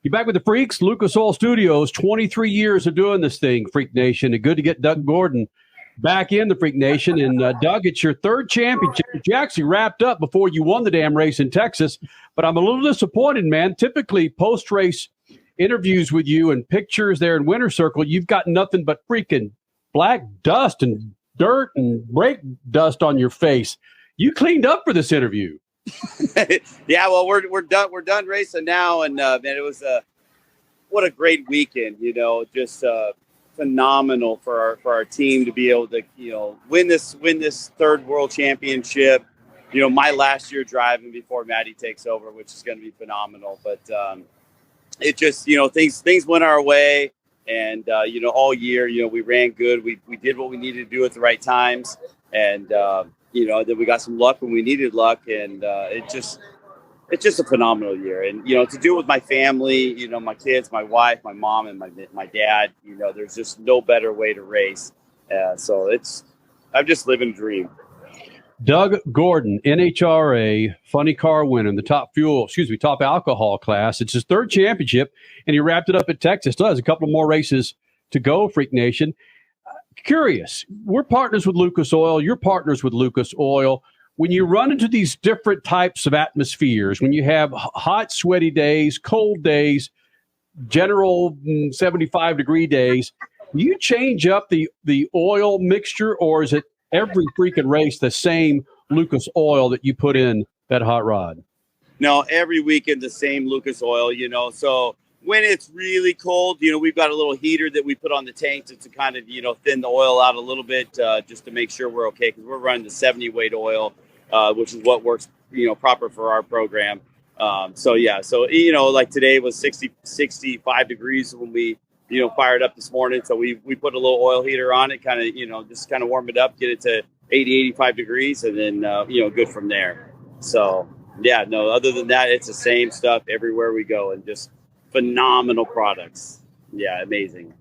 You're back with the Freaks, Lucas Oil Studios, 23 years of doing this thing, Freak Nation. And good to get Doug Gordon back in the Freak Nation. And Doug, it's your third championship. You actually wrapped up before you won the damn race in Texas. But I'm a little disappointed, man. Typically, post-race interviews with you and pictures there in Winter Circle, you've got nothing but freaking black dust and dirt and brake dust on your face. You cleaned up for this interview. Yeah, well, we're done racing now, and man, it was what a great weekend. Just phenomenal for our team to be able to win this third world championship. My last year driving before Maddie takes over, which is going to be phenomenal. But it just things went our way, and all year we ran good. We did what we needed to do at the right times, and then we got some luck when we needed luck, and it's just a phenomenal year. And to do it with my family, my kids, my wife, my mom, and my dad, there's just no better way to race. So I'm just living a dream. Doug Gordon, NHRA funny car winner in the top alcohol class. It's his third championship, and he wrapped it up at Texas. Still has a couple more races to go, Freak Nation. Curious, we're partners with Lucas Oil. You're partners with Lucas Oil. When you run into these different types of atmospheres, when you have hot, sweaty days, cold days, general 75-degree days, do you change up the oil mixture, or is it every freaking race the same Lucas Oil that you put in that hot rod? No, every weekend the same Lucas Oil, so when it's really cold, we've got a little heater that we put on the tank to kind of, thin the oil out a little bit just to make sure we're okay, because we're running the 70-weight oil, which is what works, proper for our program. So like today was 65 degrees when we, fired up this morning. So we put a little oil heater on it, kind of, just kind of warm it up, get it to 80, 85 degrees, and then, good from there. So, yeah, no, other than that, it's the same stuff everywhere we go, and just phenomenal products. Yeah, amazing.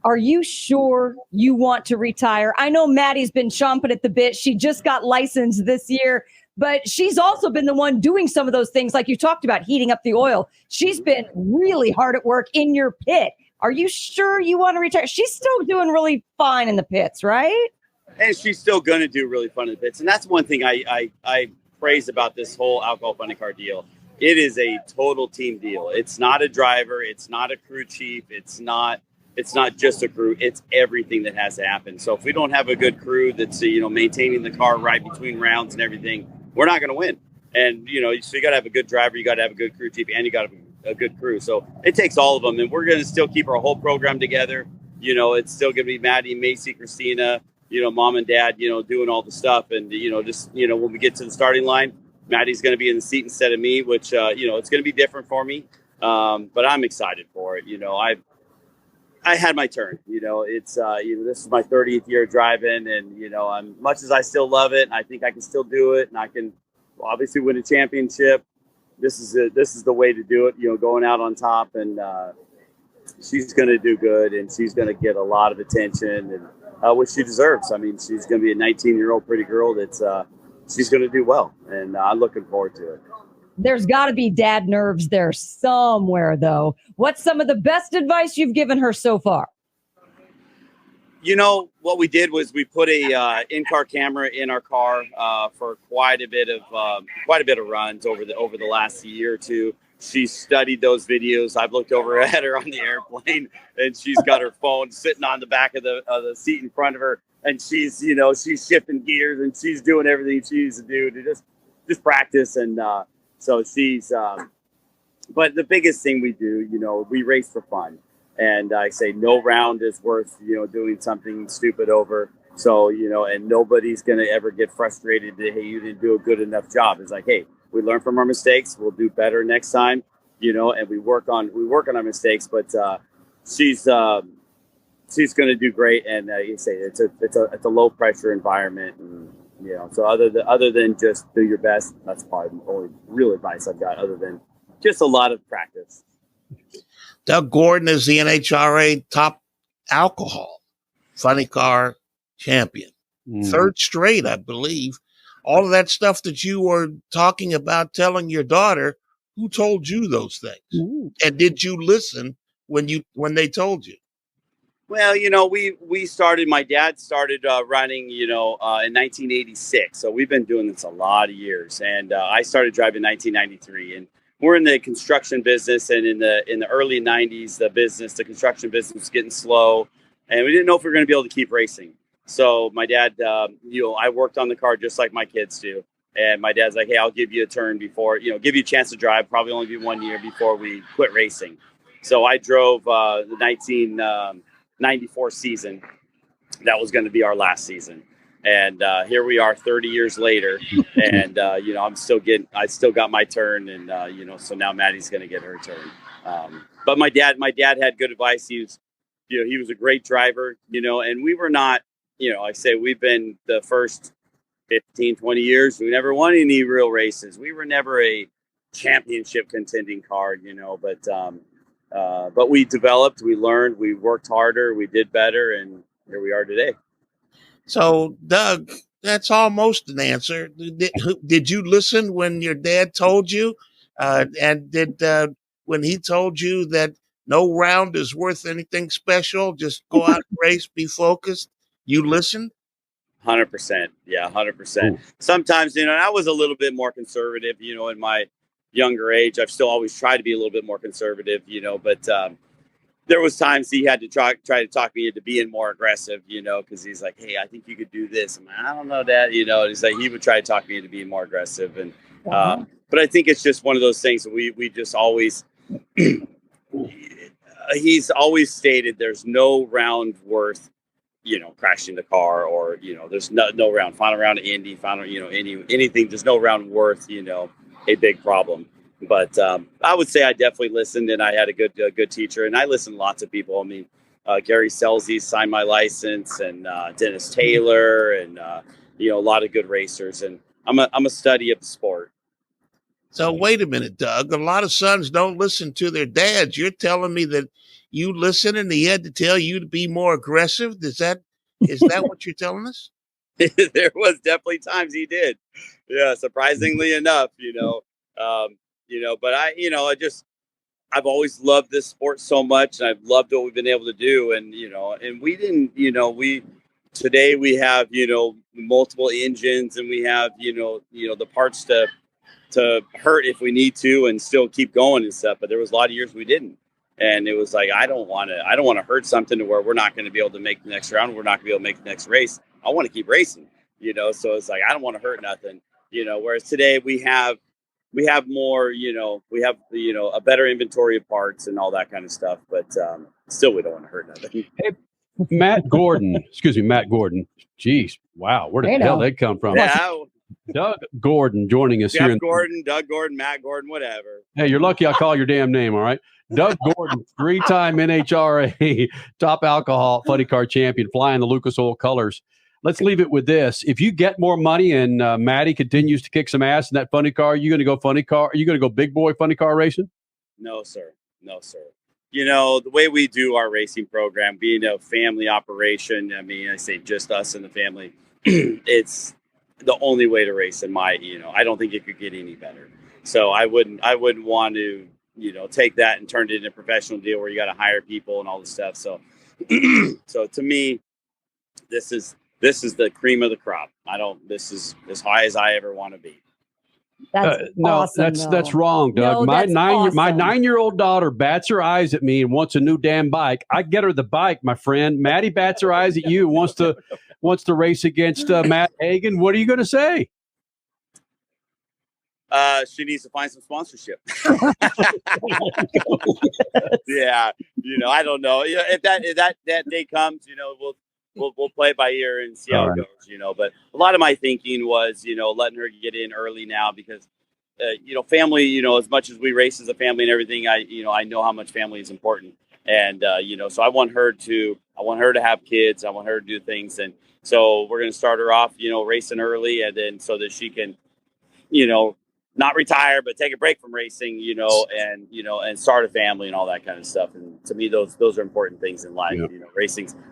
Are you sure you want to retire? I know Maddie's been chomping at the bit. She just got licensed this year, but she's also been the one doing some of those things like you talked about, heating up the oil. She's been really hard at work in your pit. Are you sure you want to retire? She's still doing really fine in the pits, right? And she's still going to do really fun in the pits. And that's one thing I praise about this whole alcohol funny car deal. It is a total team deal. It's not a driver. It's not a crew chief. It's not just a crew. It's everything that has to happen. So if we don't have a good crew that's, maintaining the car right between rounds and everything, we're not going to win. And, so you got to have a good driver. You got to have a good crew chief, and you got to have a good crew. So it takes all of them. And we're going to still keep our whole program together. It's still going to be Maddie, Macy, Christina, mom and dad, doing all the stuff. And, when we get to the starting line, Maddie's going to be in the seat instead of me, which, it's going to be different for me. But I'm excited for it. I had my turn, it's, this is my 30th year driving, and, I'm much as I still love it, and I think I can still do it, and I can obviously win a championship. This is the way to do it, going out on top, and she's going to do good, and she's going to get a lot of attention, and which she deserves. I mean, she's going to be a 19-year-old pretty girl that's, she's going to do well, and I'm looking forward to it. There's got to be dad nerves there somewhere, though. What's some of the best advice you've given her so far? What we did was we put a in-car camera in our car for quite a bit of runs over the last year or two. She studied those videos. I've looked over at her on the airplane, and she's got her phone sitting on the back of the seat in front of her, and she's shifting gears, and she's doing everything she needs to do to just practice. And so she's but the biggest thing we do, we race for fun, and I say no round is worth doing something stupid over. So and nobody's gonna ever get frustrated that, hey, you didn't do a good enough job. It's like, hey, we learn from our mistakes. We'll do better next time, and we work on our mistakes. But she's going to do great. And you say it's a low pressure environment, and so other than just do your best, that's probably the only real advice I've got. Other than just a lot of practice. Doug Gordon is the NHRA top alcohol funny car champion, third straight, I believe. All of that stuff that you were talking about, telling your daughter, Who told you those things? Ooh. And did you listen when they told you? Well, we started. My dad started running, in 1986. So we've been doing this a lot of years. And I started driving in 1993. And we're in the construction business. And in the early 90s, the construction business was getting slow, and we didn't know if we were going to be able to keep racing. So my dad, I worked on the car just like my kids do. And my dad's like, "Hey, I'll give you a turn before, give you a chance to drive. Probably only be 1 year before we quit racing." So I drove the 1994 season. That was going to be our last season, and here we are 30 years later, and I still got my turn, and so now Maddie's going to get her turn. But my dad had good advice. He was a great driver, and we were not, I say we've been the first 15, 20 years. We never won any real races. We were never a championship contending car, but we developed, we learned, we worked harder, we did better, and here we are today. So, Doug, that's almost an answer. Did you listen when your dad told you? And did when he told you that no round is worth anything special, just go out and race, be focused, you listened? 100%. Yeah, 100%. Sometimes, I was a little bit more conservative, in my younger age. I've still always tried to be a little bit more conservative, but there was times he had to try to talk me into being more aggressive, because he's like, "Hey, I think you could do this." I'm like, "I don't know, Dad." He's like, he would try to talk me into being more aggressive. And, but I think it's just one of those things that we just always, he's always stated there's no round worth, crashing the car, or, there's no round, final round of Indy, final, anything, there's no round worth, a big problem. But I would say I definitely listened, and I had a good teacher, and I listened to lots of people. I mean, Gary Selzy signed my license, and Dennis Taylor, and a lot of good racers. And I'm a study of the sport. So wait a minute, Doug. A lot of sons don't listen to their dads. You're telling me that you listened and he had to tell you to be more aggressive? Is that what you're telling us? There was definitely times he did. Yeah, surprisingly enough, but I've always loved this sport so much, and I've loved what we've been able to do. And, and we didn't, today we have, multiple engines, and we have, the parts to hurt if we need to and still keep going and stuff. But there was a lot of years we didn't. And it was like, I don't want to hurt something to where we're not going to be able to make the next round. We're not going to be able to make the next race. I want to keep racing, so it's like, I don't want to hurt nothing, whereas today we have more, we have, a better inventory of parts and all that kind of stuff, but still we don't want to hurt nothing. Hey, Matt Gordon. Jeez. Wow. Where the hell did that come from? Yeah. Doug Gordon joining us here. Doug Gordon, Matt Gordon, whatever. Hey, you're lucky I call your damn name, all right? Doug Gordon, 3-time NHRA top alcohol funny car champion, flying the Lucas Oil colors. Let's leave it with this. If you get more money and Maddie continues to kick some ass in that funny car, are you going to go funny car? Are you going to go big boy funny car racing? No, sir. The way we do our racing program, being a family operation, I mean, I say just us and the family, it's the only way to race in my, I don't think it could get any better. So I wouldn't want to, take that and turn it into a professional deal where you got to hire people and all this stuff. So, so to me, this is the cream of the crop. This is as high as I ever want to be. That's no, awesome, that's wrong, Doug. No, my that's my awesome. 9-year-old daughter bats her eyes at me and wants a new damn bike. I get her the bike, my friend. Maddie bats her eyes at you and wants to race against Matt Hagan. What are you going to say? She needs to find some sponsorship. Yeah, I don't know. If that day comes, we'll play it by ear and see how it goes. But a lot of my thinking was, letting her get in early now because, family. As much as we race as a family and everything, I know how much family is important, and so I want her to have kids. I want her to do things, and so we're going to start her off, racing early, and then so that she can, not retire, but take a break from racing, and start a family and all that kind of stuff. And to me, those are important things in life. Yeah.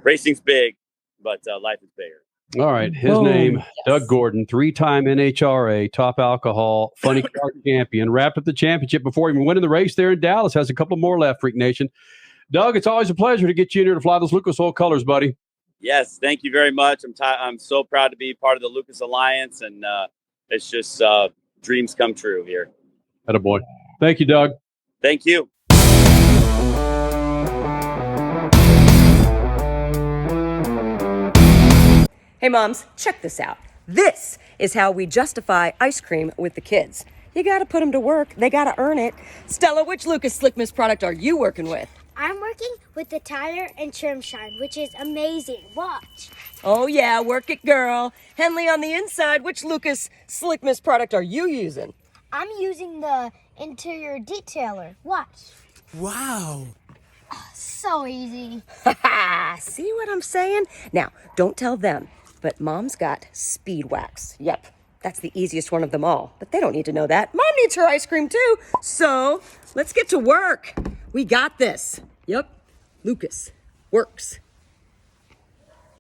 Racing's big, but life is bigger. All right. His Boom. name, Yes. Doug Gordon, 3-time NHRA top alcohol funny car champion. Wrapped up the championship before even winning the race there in Dallas. Has a couple more left, Freak Nation. Doug, it's always a pleasure to get you in here to fly those Lucas Oil colors, buddy. Yes, thank you very much. I'm so proud to be part of the Lucas Alliance, and it's just dreams come true here. Attaboy. Thank you, Doug. Thank you. Hey moms, check this out. This is how we justify ice cream with the kids. You gotta put them to work. They gotta earn it. Stella, which Lucas Slick Mist product are you working with? I'm working with the Tire and Trim Shine, which is amazing. Watch. Oh yeah, work it, girl. Henley, on the inside, which Lucas Slick Mist product are you using? I'm using the interior detailer. Watch. Wow. So easy. See what I'm saying? Now, don't tell them, but Mom's got Speed Wax. Yep, that's the easiest one of them all. But they don't need to know that. Mom needs her ice cream too. So let's get to work. We got this. Yep, Lucas works.